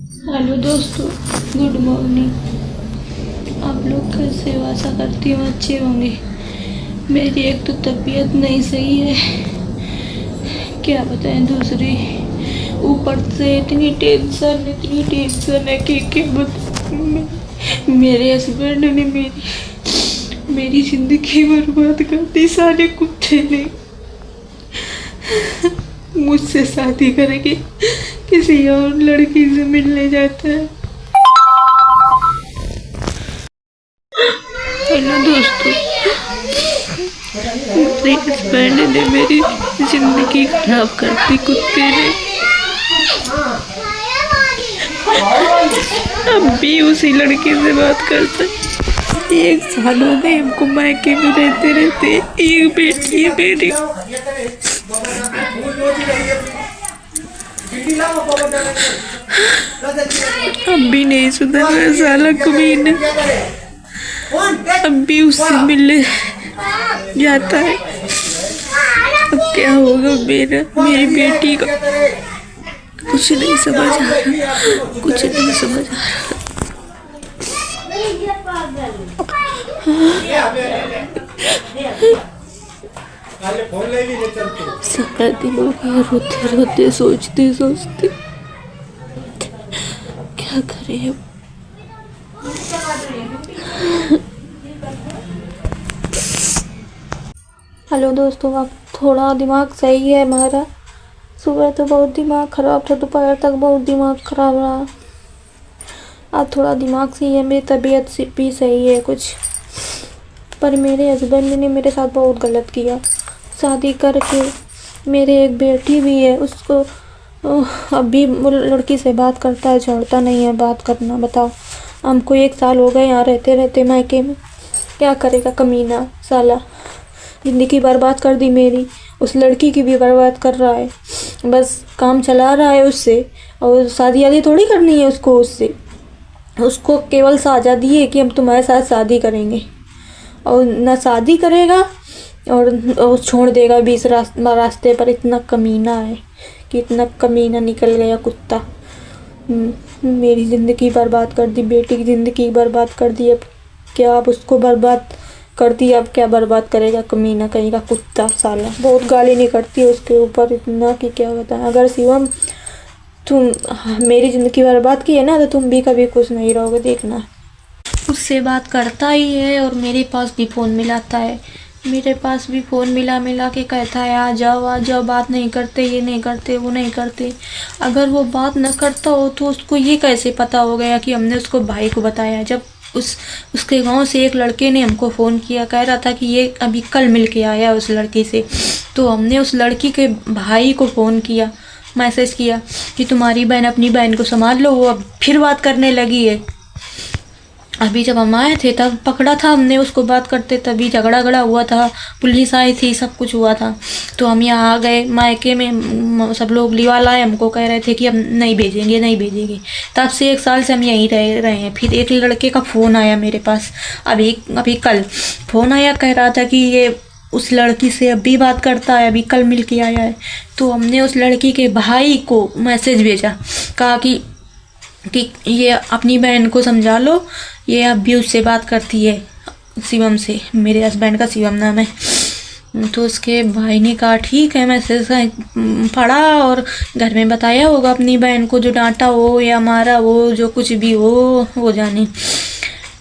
Hello दोस्तों, good morning. आप लोग कैसे हो? आशा करती हूँ अच्छे होंगे। मेरी एक तो तबीयत नहीं सही है, क्या बताएं। दूसरी ऊपर से इतनी टेंशन है कि क्या बताऊं। मेरे हस्बैंड ने मेरी ज़िंदगी बर्बाद कर दी। सारे कुत्ते ने मुझसे शादी करके किसी और लड़की से मिलने जाता है। हेलो दोस्तों, मेरे हस्बैंड ने मेरी जिंदगी खराब कर दी कुत्ते ने। अब भी उसी लड़के से बात करता है। 1 साल हो गए हमको मायके में रहते रहते। एक बेटी है मेरी। अब भी नहीं सुधर रहा साला कमीना। अब भी उससे मिलने जाता है। अब क्या होगा मेरी बेटी का? कुछ नहीं समझ आ रहा, कुछ नहीं समझ आ रहा। सारा दिन हो गया रोते रोते, सोचते सोचते। क्या करें अब? हेलो दोस्तों, अब थोड़ा दिमाग सही है हमारा। सुबह तो बहुत दिमाग ख़राब था, दोपहर तक बहुत दिमाग ख़राब रहा। अब थोड़ा दिमाग सही है, मेरी तबीयत भी सही है कुछ। पर मेरे हस्बैंड ने मेरे साथ बहुत गलत किया। शादी करके मेरे एक बेटी भी है, उसको अब भी लड़की से बात करता है, छोड़ता नहीं है बात करना। बताओ, हमको 1 साल हो गए यहाँ रहते रहते मायके में। क्या करेगा कमीना साला। ज़िंदगी बर्बाद कर दी मेरी, उस लड़की की भी बर्बाद कर रहा है। बस काम चला रहा है उससे, और शादी आदि थोड़ी करनी है उसको उससे। उसको केवल आज़ादी है कि हम तुम्हारे साथ शादी करेंगे, और ना शादी करेगा और छोड़ देगा बीच रास्ते पर। इतना कमीना है कि इतना कमीना निकल गया कुत्ता। मेरी ज़िंदगी बर्बाद कर दी, बेटी की ज़िंदगी बर्बाद कर दी। अब क्या, अब उसको बर्बाद कर दिया, अब क्या बर्बाद करेगा कमीना कहीं का कुत्ता साला। बहुत गाली निकलती है उसके ऊपर इतना कि क्या बताएं। अगर शिवम तुम मेरी ज़िंदगी बर्बाद की है ना, तो तुम भी कभी खुश नहीं रहोगे, देखना। उससे बात करता ही है और मेरे पास भी फ़ोन मिलाता है। मेरे पास भी फ़ोन मिला के कहता है आ जाओ, बात नहीं करते, ये नहीं करते, वो नहीं करते। अगर वो बात न करता हो तो उसको ये कैसे पता हो गया कि हमने उसको भाई को बताया? जब उसके गांव से एक लड़के ने हमको फ़ोन किया, कह रहा था कि ये अभी कल मिल के आया उस लड़की से। तो हमने उस लड़की के भाई को फ़ोन किया, मैसेज किया कि तुम्हारी बहन अपनी बहन को संभाल लो, वो अब फिर बात करने लगी है। अभी जब हम आए थे तब पकड़ा था हमने उसको बात करते, तभी झगड़ा हुआ था, पुलिस आई थी, सब कुछ हुआ था। तो हम यहाँ आ गए मायके में, सब लोग लिवा लाए, हमको कह रहे थे कि हम नहीं भेजेंगे। तब से 1 साल से हम यहीं रह रहे हैं। फिर एक लड़के का फ़ोन आया मेरे पास, अभी कल फ़ोन आया, कह रहा था कि ये उस लड़की से अभी बात करता है, अभी कल मिल के आया है। तो हमने उस लड़की के भाई को मैसेज भेजा, कहा कि ये अपनी बहन को समझा लो, ये अब भी उससे बात करती है, शिवम से। मेरे हस्बैंड का शिवम नाम है। तो उसके भाई ने कहा ठीक है, मैसेज पढ़ा और घर में बताया होगा अपनी बहन को, जो डांटा हो या मारा हो, जो कुछ भी हो वो जाने।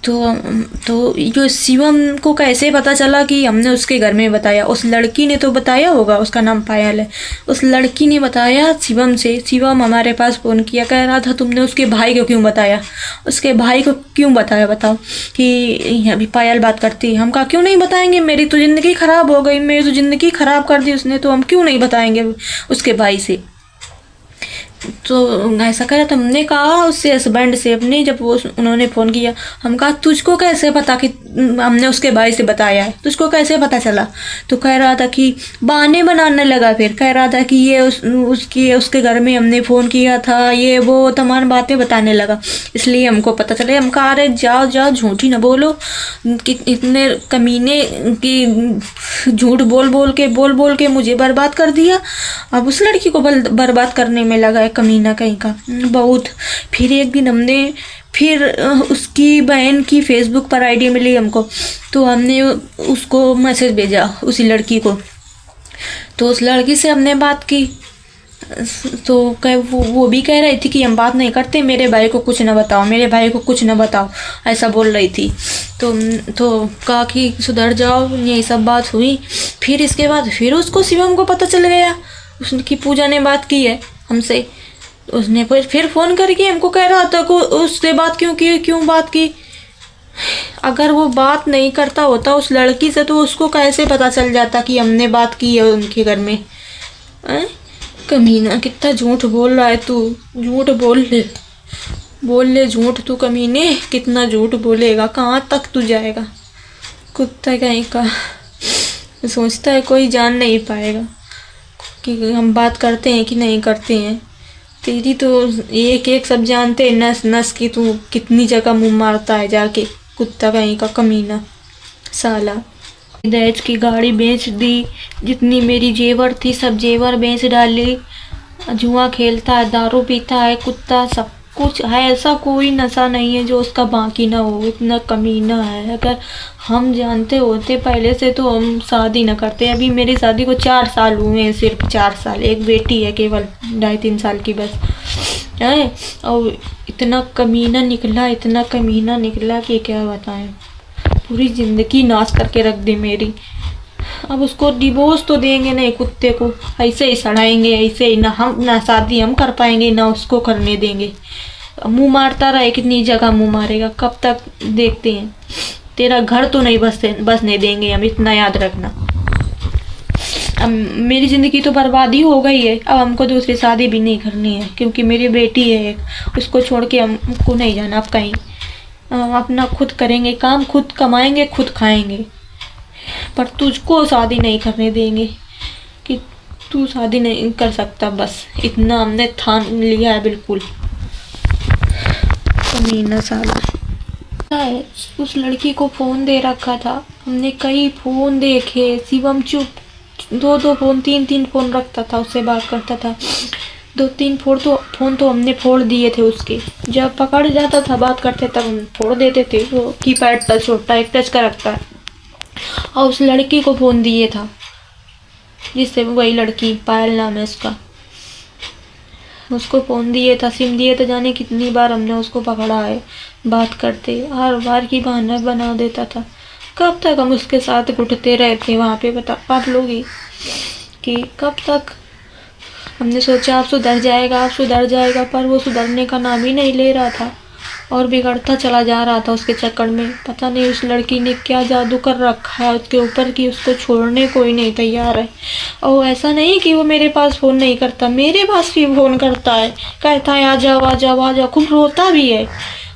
तो जो शिवम को कैसे पता चला कि हमने उसके घर में बताया? उस लड़की ने तो बताया होगा, उसका नाम पायल है। उस लड़की ने बताया शिवम से। शिवम हमारे पास फ़ोन किया, कह रहा था तुमने उसके भाई को क्यों बताया? उसके भाई को क्यों बताया बताओ कि अभी पायल बात करती है? हम कहा क्यों नहीं बताएंगे, मेरी तो ज़िंदगी ख़राब हो गई, मेरी तो ज़िंदगी ख़राब कर दी उसने, तो हम क्यों नहीं बताएंगे उसके भाई से? तो ऐसा करा। तो हमने कहा उससे हस्बैंड से अपने, जब उन्होंने फ़ोन किया, हम कहा तुझको कैसे पता कि हमने उसके भाई से बताया है। तो उसको कैसे पता चला? तो कह रहा था कि बहाने बनाने लगा, फिर कह रहा था कि ये उसके घर में हमने फ़ोन किया था, ये वो तमाम बातें बताने लगा। इसलिए हमको पता चला। हम कहा अरे जाओ जाओ, झूठी ना बोलो कि इतने कमीने की झूठ बोल बोल के मुझे बर्बाद कर दिया। अब उस लड़की को बर्बाद करने में लगा है कमीना कहीं का बहुत। फिर एक दिन हमने फिर उसकी बहन की फेसबुक पर आईडी मिली हमको, तो हमने उसको मैसेज भेजा उसी लड़की को। तो उस लड़की से हमने बात की, तो वो भी कह रही थी कि हम बात नहीं करते, मेरे भाई को कुछ ना बताओ, मेरे भाई को कुछ ना बताओ, ऐसा बोल रही थी। तो कहा कि सुधर जाओ, यही सब बात हुई। फिर इसके बाद फिर उसको शिवम को पता चल गया उसकी पूजा ने बात की है हमसे। उसने फिर फ़ोन करके हमको कह रहा था को उससे बात क्यों बात की। अगर वो बात नहीं करता होता उस लड़की से तो उसको कैसे पता चल जाता कि हमने बात की है उनके घर में। कमीना, कितना झूठ बोल रहा है तू, झूठ बोल ले झूठ तू कमीने, कितना झूठ बोलेगा, कहाँ तक तू जाएगा कुत्ता कहीं का। सोचता है कोई जान नहीं पाएगा कि हम बात करते हैं कि नहीं करते हैं। तेरी तो एक सब जानते हैं नस नस की, तू कितनी जगह मुंह मारता है जाके, कुत्ता कहीं का कमीना साला। दहेज की गाड़ी बेच दी, जितनी मेरी जेवर थी सब जेवर बेच डाली। जुआ खेलता है, दारू पीता है कुत्ता, सब कुछ है। ऐसा कोई नशा नहीं है जो उसका बाकी ना हो, इतना कमीना है। अगर हम जानते होते पहले से तो हम शादी न करते। अभी मेरी शादी को 4 साल हुए हैं, सिर्फ 4 साल। एक बेटी है केवल 2.5-3 साल की बस है। और इतना कमीना निकला कि क्या बताएं, पूरी ज़िंदगी नाश करके रख दी मेरी। अब उसको डिवोर्स तो देंगे नहीं कुत्ते को, ऐसे ही सड़ाएंगे, ऐसे ही ना शादी हम कर पाएंगे ना उसको करने देंगे। मुंह मारता रहे, कितनी जगह मुंह मारेगा, कब तक देखते हैं। तेरा घर तो नहीं बसने देंगे हम, इतना याद रखना। अब मेरी ज़िंदगी तो बर्बादी हो गई है, अब हमको दूसरी शादी भी नहीं करनी है, क्योंकि मेरी बेटी है, उसको छोड़ के हमको नहीं जाना अब कहीं। अपना खुद करेंगे काम, खुद कमाएंगे, खुद खाएंगे, पर तुझको शादी नहीं करने देंगे कि तू शादी नहीं कर सकता। बस इतना हमने ठान लिया है बिल्कुल। कमीना साला। उस लड़की को फ़ोन दे रखा था हमने, कई फ़ोन देखे। शिवम चुप, 2 फ़ोन 3 फ़ोन रखता था, उससे बात करता था। 2-3 फ़ोन तो हमने फोड़ दिए थे उसके। जब पकड़ जाता था बात करते तब हम फोड़ देते थे। वो कीपैड टच होता है, एक टच का रखता है। और उस लड़की को फ़ोन दिए था, जिससे वही लड़की पायल नाम है उसका, उसको फ़ोन दिए था, सिम दिए थे। जाने कितनी बार हमने उसको पकड़ा है बात करते, हर बार की बहाना बना देता था। कब तक हम उसके साथ घुटते रहते वहाँ पे, बता आप लोग ही कि कब तक। हमने सोचा आप सुधर जाएगा, पर वो सुधरने का नाम ही नहीं ले रहा था और बिगड़ता चला जा रहा था उसके चक्कर में। पता नहीं उस लड़की ने क्या जादू कर रखा है उसके ऊपर कि उसको छोड़ने कोई नहीं तैयार है। और ऐसा नहीं कि वो मेरे पास फ़ोन नहीं करता, मेरे पास भी फ़ोन करता है, कहता है आ जाओ, खूब रोता भी है।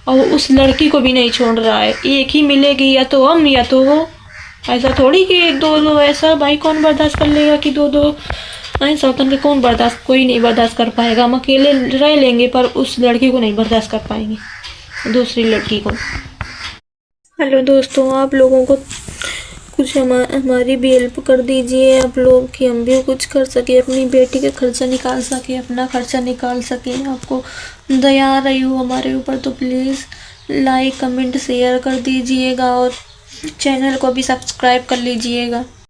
और उस लड़की को भी नहीं छोड़ रहा है। एक ही मिलेगी, या तो हम या तो वो। ऐसा थोड़ी कि 2-2, ऐसा भाई कौन बर्दाश्त कर लेगा कि 2-2 सौतन के कौन बर्दाश्त, कोई नहीं बर्दाश्त कर पाएगा। हम अकेले रह लेंगे पर उस लड़की को नहीं बर्दाश्त कर पाएंगे, दूसरी लड़की को। हेलो दोस्तों, आप लोगों को कुछ हमारी भी हेल्प कर दीजिए आप लोग, कि हम भी कुछ कर सके, अपनी बेटी का खर्चा निकाल सके, अपना खर्चा निकाल सके। आपको दया आ रही हो हमारे ऊपर तो प्लीज़ लाइक कमेंट शेयर कर दीजिएगा और चैनल को भी सब्सक्राइब कर लीजिएगा।